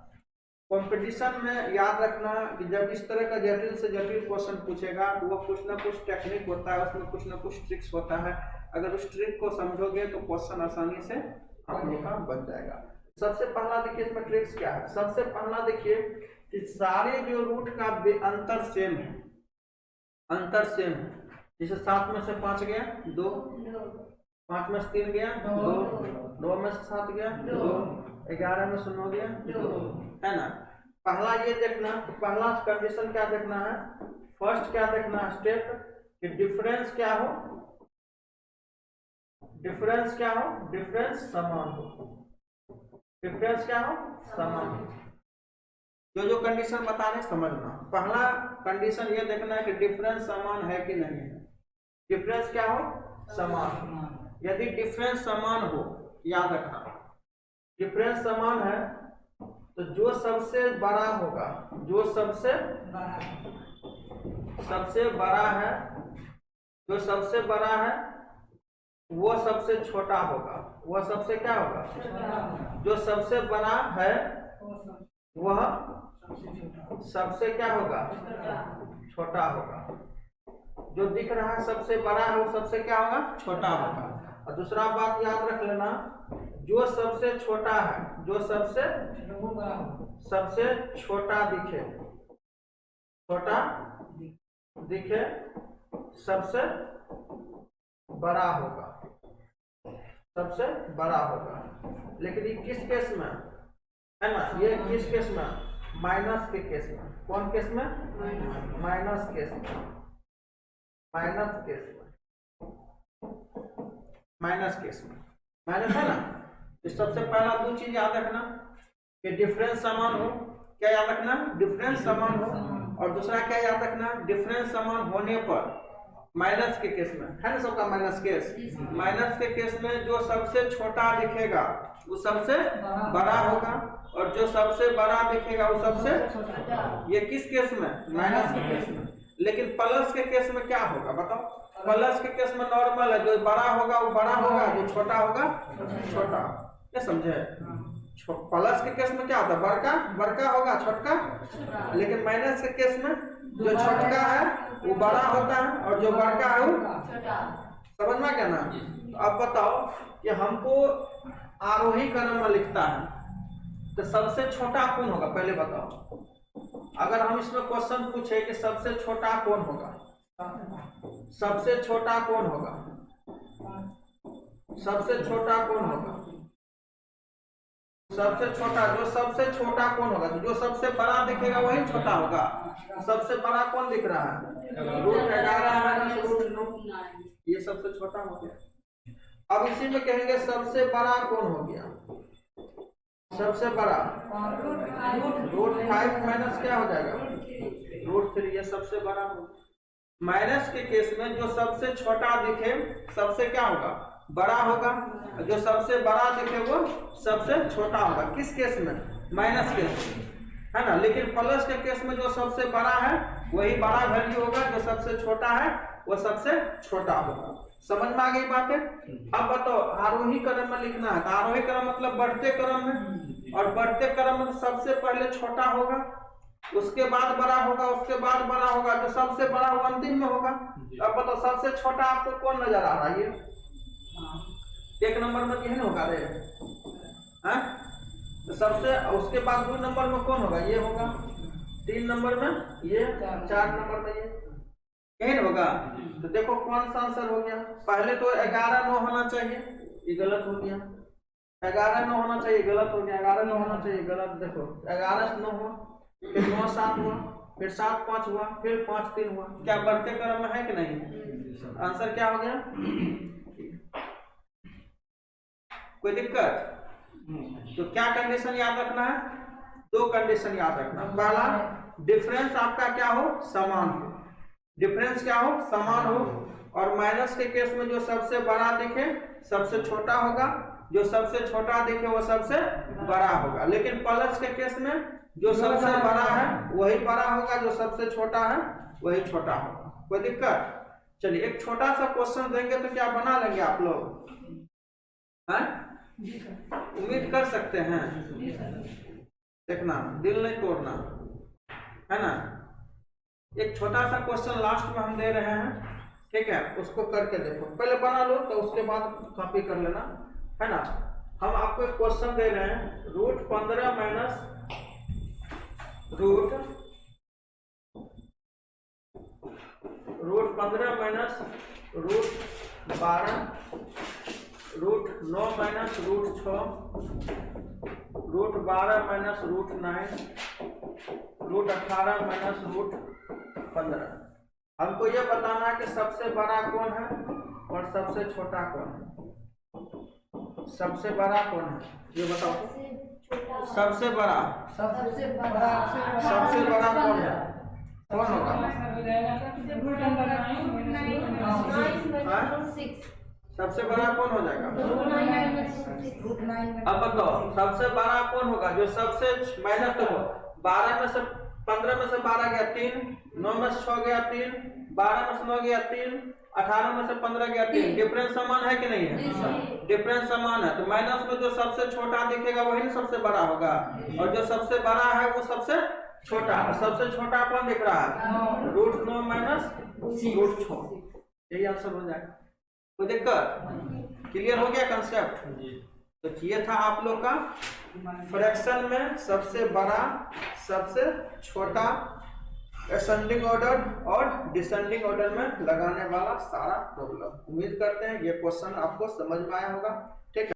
कंपटीशन में याद रखना कि जब इस तरह का जटिल से जटिल क्वेश्चन पूछेगा तो वह कुछ ना कुछ टेक्निक होता है, उसमें कुछ ना कुछ ट्रिक्स होता है। अगर उस ट्रिक को समझोगे तो क्वेश्चन आसानी से आप लोग का बन जाएगा। सबसे पहला देखिए इसमें ट्रिक्स क्या है। सबसे पहला देखिए कि सारे जो रूट का अंतर सेम है, अंतर सेम है। जैसे 7 में से 5 गया 2, 5 में से 3 गया 2, 9 में से 7 गया 2, 11 में से 9 गया 2, है ना। पहला ये देखना, पहला कंडीशन क्या देखना है, फर्स्ट क्या देखना है स्टेप, कि डिफरेंस क्या हो, डिफरेंस क्या हो, डिफरेंस समान हो, डिफरेंस क्या हो, समान हो। जो कंडीशन बता रहे समझना। पहला कंडीशन ये देखना है कि डिफरेंस समान है कि नहीं है। डिफरेंस क्या हो, समान। यदि डिफरेंस समान हो, याद रखना डिफरेंस समान है तो जो सबसे बड़ा होगा, जो सबसे बड़ा है, जो सबसे बड़ा है वो सबसे छोटा होगा, वह सबसे क्या होगा, जो सबसे बड़ा है वह सबसे क्या होगा, छोटा होगा। जो दिख रहा है सबसे बड़ा है वो सबसे क्या होगा, छोटा होगा। और दूसरा बात याद रख लेना, जो सबसे छोटा है, जो सबसे छोटा दिखे, छोटा दिखे सबसे बड़ा होगा, सबसे बड़ा होगा। लेकिन ये किस केस में है ना, ये किस केस में, माइनस के केस में। कौन केस में, माइनस केस में, माइनस केस में, माइनस केस में, माइनस है ना। तो सबसे पहला दो चीज याद रखना कि डिफरेंस समान हो, क्या याद रखना, डिफरेंस समान हो। और दूसरा क्या याद रखना, डिफरेंस समान होने पर माइनस के केस में, है ना सबका माइनस केस, माइनस के केस में जो सबसे छोटा दिखेगा वो सबसे बड़ा होगा, और जो सबसे बड़ा दिखेगा वो सबसे, ये किस केस में, माइनस के केस में। लेकिन प्लस के केस में क्या होगा बताओ, प्लस के केस में नॉर्मल है, जो बड़ा होगा वो बड़ा होगा, जो छोटा होगा छोटा। क्या समझे, प्लस के केस में क्या होता है, बड़का होगा छोटका। लेकिन माइनस के केस में जो छोटका है वो बड़ा होता है और जो बड़का है वो छोटा। समझ में क्या ना। तो अब बताओ कि हमको आरोही क्रम में लिखता है तो सबसे छोटा कौन होगा, पहले बताओ। अगर हम इसमें क्वेश्चन पूछे कि सबसे छोटा कौन होगा, सबसे छोटा कौन होगा, सबसे छोटा कौन होगा, सबसे छोटा, जो सबसे छोटा कौन होगा, तो जो सबसे बड़ा दिखेगा वही छोटा होगा। सबसे बड़ा कौन दिख रहा है, √11 √9, ये सबसे छोटा हो गया। अब इसी में कहेंगे सबसे बड़ा कौन हो गया, सबसे बड़ा √5 माइनस क्या हो जाएगा, √3, ये सबसे बड़ा होगा। माइनस के केस में जो सबसे छोटा दिखे सबसे क्या होगा, बड़ा होगा, जो सबसे बड़ा दिखे वो सबसे छोटा होगा। किस केस में, माइनस केस में, है ना। लेकिन प्लस के केस में जो सबसे बड़ा है वही बड़ा वैल्यू होगा, जो सबसे छोटा है वो सबसे छोटा होगा। समझ में आ गई बात है। अब बताओ आरोही क्रम में लिखना है, तो आरोही क्रम मतलब बढ़ते क्रम में, और बढ़ते क्रम में सबसे पहले छोटा होगा, उसके बाद बड़ा होगा, उसके बाद बड़ा होगा, जो सबसे बड़ा वो अंतिम में होगा। अब बताओ सबसे छोटा आपको कौन नजर आ रहा है, एक नंबर में यही ना होगा रे, हाँ? तो सबसे उसके बाद 2 नंबर में कौन होगा, ये होगा, 3 नंबर में ये, 4 नंबर में ये, यही ना होगा। तो देखो कौन सा आंसर हो गया, पहले तो 11 9 होना चाहिए, ये गलत हो गया, 11 9 होना चाहिए, गलत हो गया, 11 9 होना चाहिए, गलत। देखो 11 से 9 हुआ, फिर 9 7 हुआ, फिर 7 5 हुआ, फिर 5 3 हुआ, क्या बढ़ते क्रम में है कि नहीं, आंसर क्या हो गया। कोई दिक्कत? तो क्या कंडीशन याद रखना है, 2 कंडीशन याद रखना। पहला, डिफरेंस आपका क्या हो, समान हो, डिफरेंस क्या हो, समान हो, और माइनस के केस में जो सबसे बड़ा दिखे सबसे छोटा होगा, जो सबसे छोटा दिखे वो सबसे बड़ा होगा। लेकिन प्लस के केस में जो सबसे बड़ा है वही बड़ा होगा, जो सबसे छोटा है वही छोटा होगा। कोई दिक्कत? चलिए एक छोटा सा क्वेश्चन देंगे तो क्या बना लेंगे आप लोग, हैं? उम्मीद कर सकते हैं, देखना दिल नहीं तोड़ना, है ना। एक छोटा सा क्वेश्चन लास्ट में हम दे रहे हैं, ठीक है, उसको करके देखो, पहले बना लो तो उसके बाद कॉपी कर लेना, है ना। हम आपको एक क्वेश्चन दे रहे हैं, √15 minus √15 minus √12, √9 minus √6, √12 minus √9, √18 minus √15। हमको ये बताना है कि सबसे बड़ा कौन है और सबसे छोटा कौन है। सबसे बड़ा कौन है ये बताओ, सबसे बड़ा कौन है, कौन होगा, सबसे बड़ा कौन हो जाएगा। अब बताओ सबसे बड़ा कौन होगा, जो सबसे माइनस देखो 12 में से 15 में से 12 गया 3, 9 में से 6 गया 3, 12 में से 9 गया 3, 18 में से 15 गया 3। डिफरेंस समान है कि नहीं है, डिफरेंस समान है, तो माइनस में जो सबसे छोटा दिखेगा वही ना सबसे बड़ा होगा, और जो सबसे बड़ा है वो सबसे छोटा। सबसे छोटा कौन दिख रहा है, √9 माइनस √6, यही आंसर हो जाएगा। कोई दिक्कत? क्लियर हो गया कंसेप्ट? तो ये था आप लोग का फ्रैक्शन में सबसे बड़ा सबसे छोटा, असेंडिंग ऑर्डर और डिसेंडिंग ऑर्डर में लगाने वाला सारा प्रॉब्लम। उम्मीद करते हैं ये क्वेश्चन आपको समझ में आया होगा। ठीक है।